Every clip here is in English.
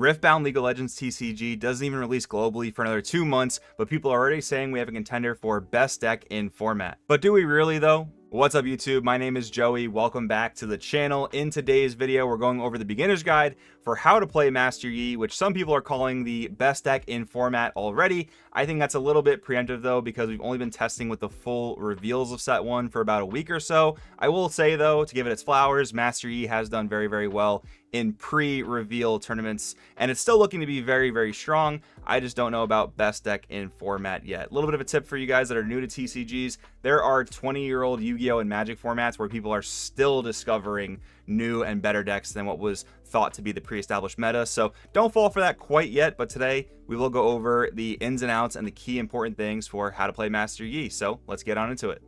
Riftbound League of Legends TCG doesn't even release globally for another 2 months, but people are already saying we have a contender for best deck in format. But do we really though? What's up YouTube? My name is Joey. Welcome back to the channel. In today's video, we're going over the beginner's guide for how to play Master Yi, which some people are calling the best deck in format already. I think that's a little bit preemptive though, because we've only been testing with the full reveals of set 1 for about a week or so. I will say though, to give it its flowers, Master Yi has done very, very well in pre-reveal tournaments, and it's still looking to be very, very strong. I just don't know about best deck in format yet. A little bit of a tip for you guys that are new to TCGs. There are 20-year-old Yu-Gi-Oh! And Magic formats where people are still discovering new and better decks than what was thought to be the pre-established meta, so don't fall for that quite yet. But today we will go over the ins and outs and the key important things for how to play Master Yi, so let's get on into it.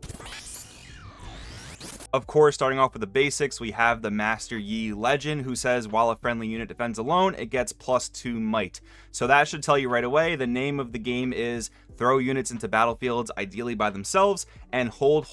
Of course, starting off with the basics, we have the Master Yi legend, who says while a friendly unit defends alone, it gets +2 might. So that should tell you right away the name of the game is throw units into battlefields, ideally by themselves, and hold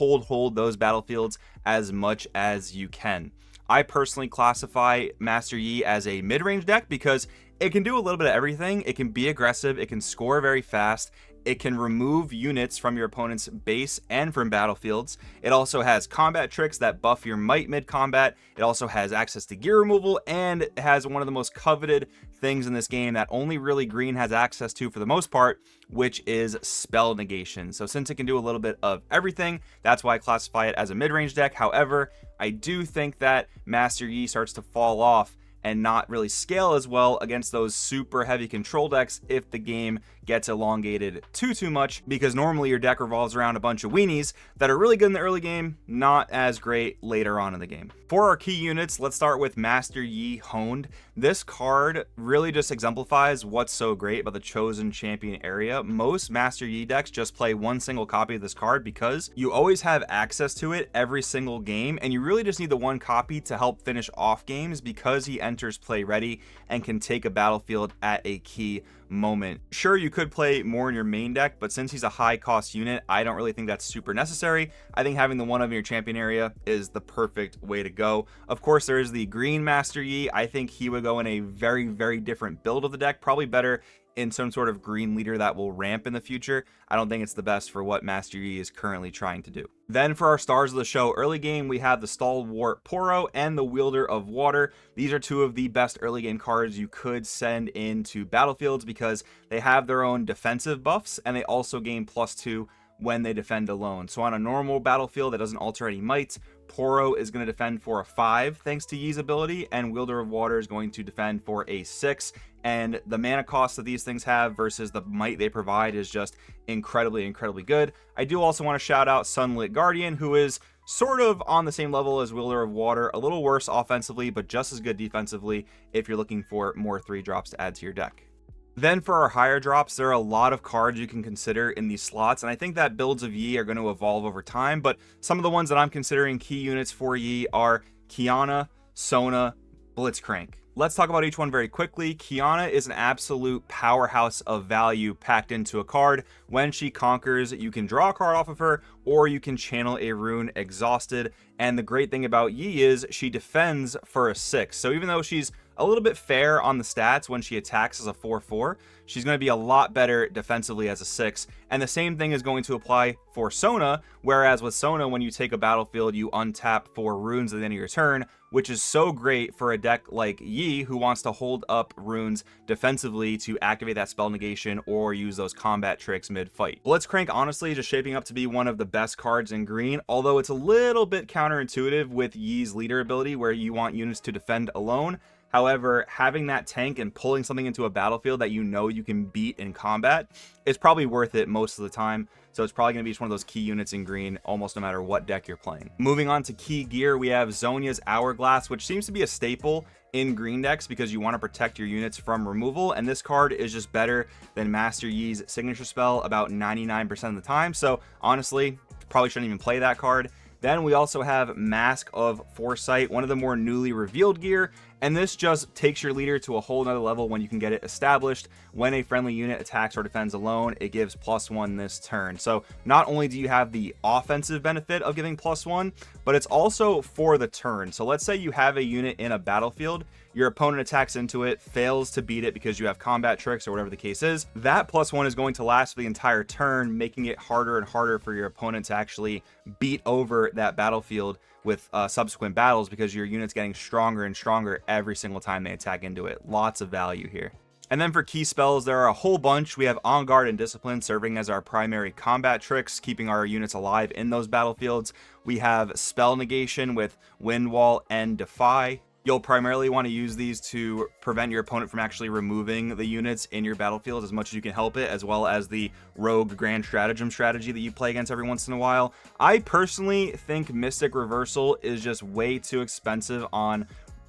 those battlefields as much as you can. I personally classify Master Yi as a mid-range deck because it can do a little bit of everything. It can be aggressive, it can score very fast, it can remove units from your opponent's base and from battlefields. It also has combat tricks that buff your might mid-combat. It also has access to gear removal, and it has one of the most coveted things in this game that only really green has access to for the most part, which is spell negation. So since it can do a little bit of everything, that's why I classify it as a mid-range deck. However, I do think that Master Yi starts to fall off and not really scale as well against those super heavy control decks if the game gets elongated too much, because normally your deck revolves around a bunch of weenies that are really good in the early game, not as great later on in the game. For our key units, let's start with Master Yi Honed. This card really just exemplifies what's so great about the chosen champion area. Most Master Yi decks just play one single copy of this card because you always have access to it every single game, and you really just need the one copy to help finish off games because he enters play ready and can take a battlefield at a key moment. Sure, you could play more in your main deck, but since he's a high cost unit, I don't really think that's super necessary. I think having the one of your champion area is the perfect way to go. Of course, there is the green Master Yi. I think he would go in a very, very different build of the deck, probably better in some sort of green leader that will ramp in the future. I don't think it's the best for what Master Yi is currently trying to do. Then for our stars of the show, early game, we have the Stalwart Poro and the Wielder of Water. These are two of the best early game cards you could send into battlefields because they have their own defensive buffs and they also gain +2 when they defend alone. So on a normal battlefield that doesn't alter any might, Poro is going to defend for a 5 thanks to Yi's ability, and Wielder of Water is going to defend for a 6. And the mana cost that these things have versus the might they provide is just incredibly good. I do also want to shout out Sunlit Guardian, who is sort of on the same level as Wielder of Water, a little worse offensively, but just as good defensively if you're looking for more 3-drops to add to your deck. Then for our higher drops, there are a lot of cards you can consider in these slots, and I think that builds of Yi are going to evolve over time, but some of the ones that I'm considering key units for Yi are Qiyana, Sona, Blitzcrank. Let's talk about each one very quickly. Qiyana is an absolute powerhouse of value packed into a card. When she conquers, you can draw a card off of her, or you can channel a rune Exhausted. And the great thing about Yi is she defends for a 6. So even though she's a little bit fair on the stats when she attacks as a 4/4, she's going to be a lot better defensively as a 6. And the same thing is going to apply for Sona, whereas with Sona, when you take a battlefield, you untap 4 runes at the end of your turn, which is so great for a deck like Yi, who wants to hold up runes defensively to activate that spell negation or use those combat tricks mid-fight. Blitzcrank honestly is just shaping up to be one of the best cards in green, although it's a little bit counterintuitive with Yi's leader ability where you want units to defend alone. However, having that tank and pulling something into a battlefield that you know you can beat in combat is probably worth it most of the time. So it's probably going to be just one of those key units in green almost no matter what deck you're playing. Moving on to key gear, we have Zhonya's Hourglass, which seems to be a staple in green decks because you want to protect your units from removal, and this card is just better than Master Yi's signature spell about 99% of the time. So honestly, probably shouldn't even play that card. Then we also have Mask of Foresight, one of the more newly revealed gear, and this just takes your leader to a whole nother level when you can get it established. When a friendly unit attacks or defends alone, it gives +1 this turn. So not only do you have the offensive benefit of giving +1, but it's also for the turn. So let's say you have a unit in a battlefield, your opponent attacks into it, fails to beat it because you have combat tricks or whatever the case is, that +1 is going to last for the entire turn, making it harder and harder for your opponent to actually beat over that battlefield with subsequent battles, because your unit's getting stronger and stronger every single time they attack into it. Lots of value here. And then for key spells, there are a whole bunch. We have On Guard and Discipline serving as our primary combat tricks, keeping our units alive in those battlefields. We have Spell Negation with Wind Wall and Defy. You'll primarily want to use these to prevent your opponent from actually removing the units in your battlefield as much as you can help it, as well as the Rogue Grand Stratagem strategy that you play against every once in a while. I personally think Mystic Reversal is just way too expensive on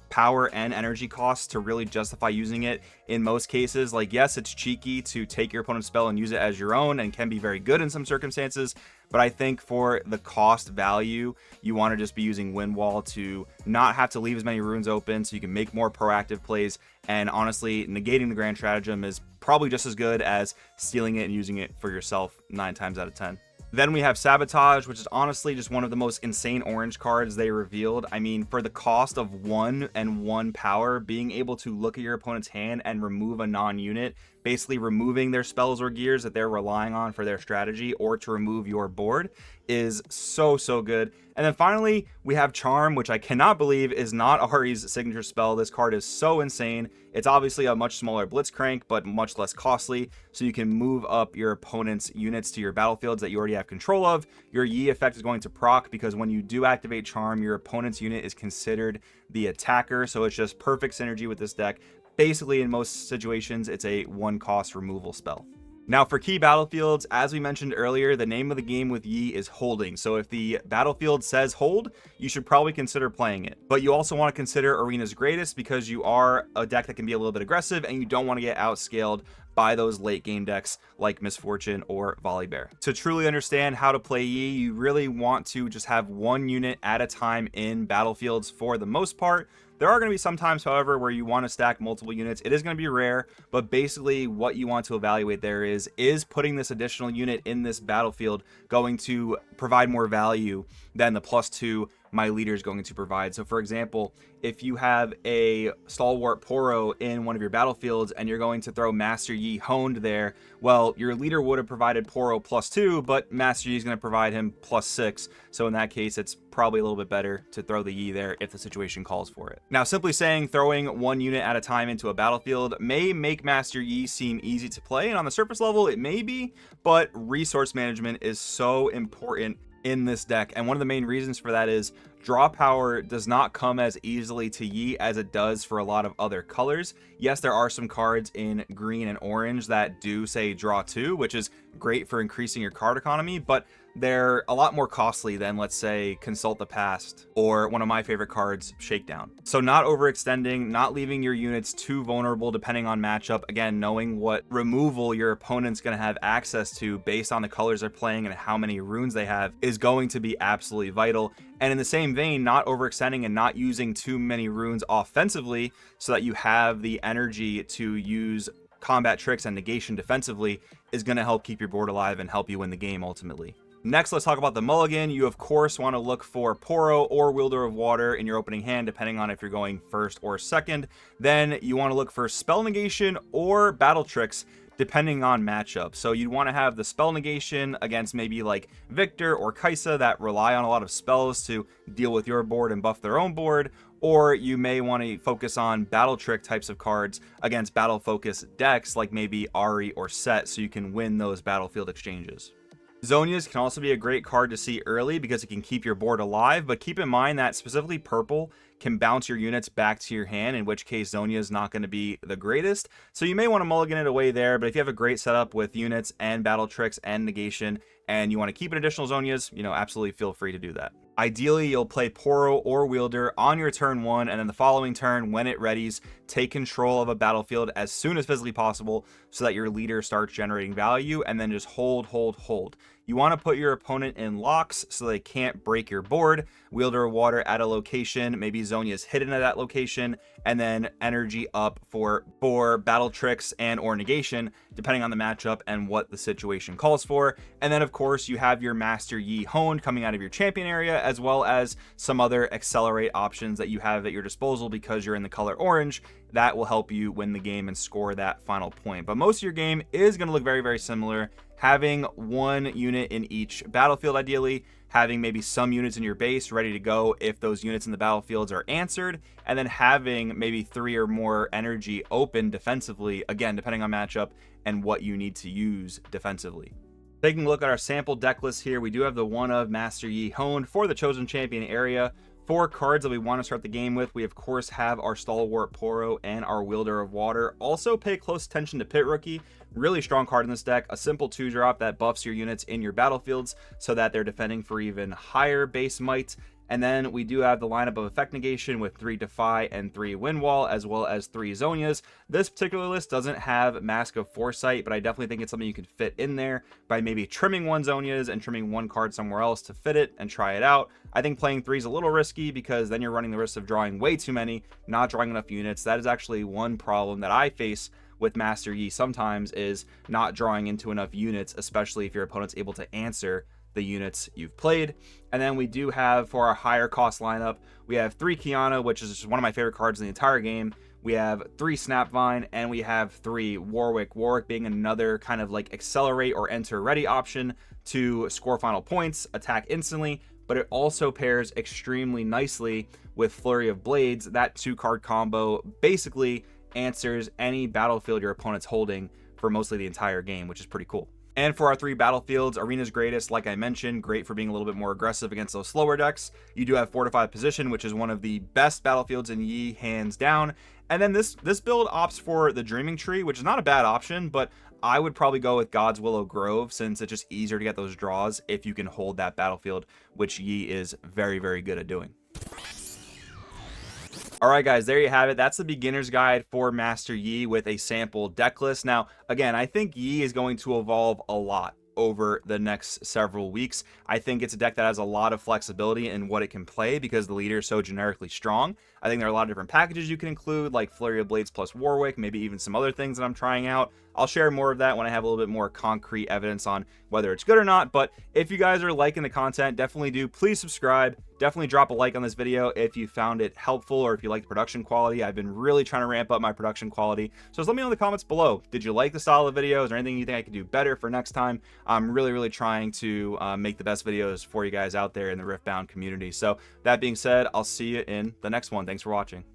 power and energy costs to really justify using it in most cases. Like, yes, it's cheeky to take your opponent's spell and use it as your own, and can be very good in some circumstances, but I think for the cost value, you want to just be using Wind Wall to not have to leave as many runes open, so you can make more proactive plays. And honestly, negating the Grand Stratagem is probably just as good as stealing it and using it for yourself 9 times out of 10. Then we have Sabotage, which is honestly just one of the most insane orange cards they revealed. I mean, for the cost of 1 and 1 power, being able to look at your opponent's hand and remove a non-unit, basically removing their spells or gears that they're relying on for their strategy, or to remove your board, is so good. And then finally, we have Charm, which I cannot believe is not Ahri's signature spell. This card is so insane. It's obviously a much smaller Blitzcrank, but much less costly, so you can move up your opponent's units to your battlefields that you already have control of. Your Yi effect is going to proc, because when you do activate Charm, your opponent's unit is considered the attacker, so it's just perfect synergy with this deck. Basically, in most situations, it's a 1-cost removal spell. Now for key battlefields, as we mentioned earlier, the name of the game with Yi is holding. So if the battlefield says hold, you should probably consider playing it. But you also want to consider Arena's Greatest, because you are a deck that can be a little bit aggressive and you don't want to get outscaled by those late game decks like Misfortune or Volibear. To truly understand how to play Yi, you really want to just have 1 unit at a time in battlefields for the most part. There are going to be some times, however, where you want to stack multiple units. It is going to be rare, but basically what you want to evaluate there is putting this additional unit in this battlefield going to provide more value than the +2 my leader is going to provide. So for example, if you have a Stalwart Poro in one of your battlefields and you're going to throw Master Yi honed there, well, your leader would have provided Poro +2, but Master Yi is going to provide him +6. So in that case, it's probably a little bit better to throw the Yi there if the situation calls for it. Now, simply saying throwing 1 unit at a time into a battlefield may make Master Yi seem easy to play, and on the surface level it may be, but resource management is so important in this deck, and one of the main reasons for that is draw power does not come as easily to Yi as it does for a lot of other colors. Yes, there are some cards in green and orange that do say draw 2, which is great for increasing your card economy, but they're a lot more costly than, let's say, Consult the Past, or one of my favorite cards, Shakedown. So not overextending, not leaving your units too vulnerable depending on matchup. Again, knowing what removal your opponent's going to have access to based on the colors they're playing and how many runes they have is going to be absolutely vital. And in the same vein, not overextending and not using too many runes offensively so that you have the energy to use combat tricks and negation defensively is going to help keep your board alive and help you win the game ultimately. Next, let's talk about the mulligan. You of course want to look for Poro or Wielder of Water in your opening hand, depending on if you're going first or second. Then you want to look for Spell Negation or Battle Tricks, depending on matchup. So you'd want to have the Spell Negation against maybe like Victor or Kaisa that rely on a lot of spells to deal with your board and buff their own board, or you may want to focus on Battle Trick types of cards against battle focus decks like maybe Ahri or Set, so you can win those battlefield exchanges. Zonias can also be a great card to see early because it can keep your board alive, but keep in mind that specifically purple can bounce your units back to your hand, in which case Zonia is not going to be the greatest. So you may want to mulligan it away there, but if you have a great setup with units and battle tricks and negation, and you want to keep an additional Zonias, absolutely feel free to do that. Ideally, you'll play Poro or Wielder on your turn 1, and then the following turn, when it readies, take control of a battlefield as soon as physically possible so that your leader starts generating value, and then just hold. You want to put your opponent in locks so they can't break your board. Wielder of Water at a location, maybe Zonia's hidden at that location, and then energy up for battle tricks and or negation, depending on the matchup and what the situation calls for. And then of course you have your Master Yi honed coming out of your champion area, as well as some other accelerate options that you have at your disposal because you're in the color orange. That will help you win the game and score that final point. But most of your game is going to look very, very similar. Having one unit in each battlefield, ideally, having maybe some units in your base ready to go if those units in the battlefields are answered, and then having maybe 3 or more energy open defensively, again, depending on matchup and what you need to use defensively. Taking a look at our sample deck list here, we do have the one of Master Yi honed for the chosen champion area. 4 cards that we want to start the game with. We of course have our Stalwart Poro and our Wielder of Water. Also pay close attention to Pit Rookie. Really strong card in this deck. A simple 2-drop that buffs your units in your battlefields so that they're defending for even higher base might. And then we do have the lineup of Effect Negation with 3 Defy and 3 Wind Wall, as well as 3 Zonias. This particular list doesn't have Mask of Foresight, but I definitely think it's something you can fit in there by maybe trimming 1 Zonias and trimming 1 card somewhere else to fit it and try it out. I think playing 3 is a little risky because then you're running the risk of drawing way too many, not drawing enough units. That is actually one problem that I face with Master Yi sometimes, is not drawing into enough units, especially if your opponent's able to answer the units you've played. And then we do have, for our higher cost lineup, we have 3 Kiana, which is just one of my favorite cards in the entire game. We have 3 Snapvine, and we have 3 Warwick. Warwick being another kind of like accelerate or enter ready option to score final points, attack instantly, but it also pairs extremely nicely with Flurry of Blades. That 2-card combo basically answers any battlefield your opponent's holding for mostly the entire game, which is pretty cool. And for our 3 battlefields, Arena's Greatest, like I mentioned, great for being a little bit more aggressive against those slower decks. You do have Fortified Position, which is one of the best battlefields in Yi, hands down. And then this build opts for the Dreaming Tree, which is not a bad option, but I would probably go with God's Willow Grove, since it's just easier to get those draws if you can hold that battlefield, which Yi is very, very good at doing. Alright guys, there you have it. That's the beginner's guide for Master Yi with a sample deck list. Now, again, I think Yi is going to evolve a lot over the next several weeks. I think it's a deck that has a lot of flexibility in what it can play because the leader is so generically strong. I think there are a lot of different packages you can include, like Flurry of Blades plus Warwick, maybe even some other things that I'm trying out. I'll share more of that when I have a little bit more concrete evidence on whether it's good or not. But if you guys are liking the content, definitely do. Please subscribe. Definitely drop a like on this video if you found it helpful or if you like the production quality. I've been really trying to ramp up my production quality. So just let me know in the comments below. Did you like the style of videos or anything you think I could do better for next time? I'm really, really trying to make the best videos for you guys out there in the Riftbound community. So that being said, I'll see you in the next one. Thanks for watching.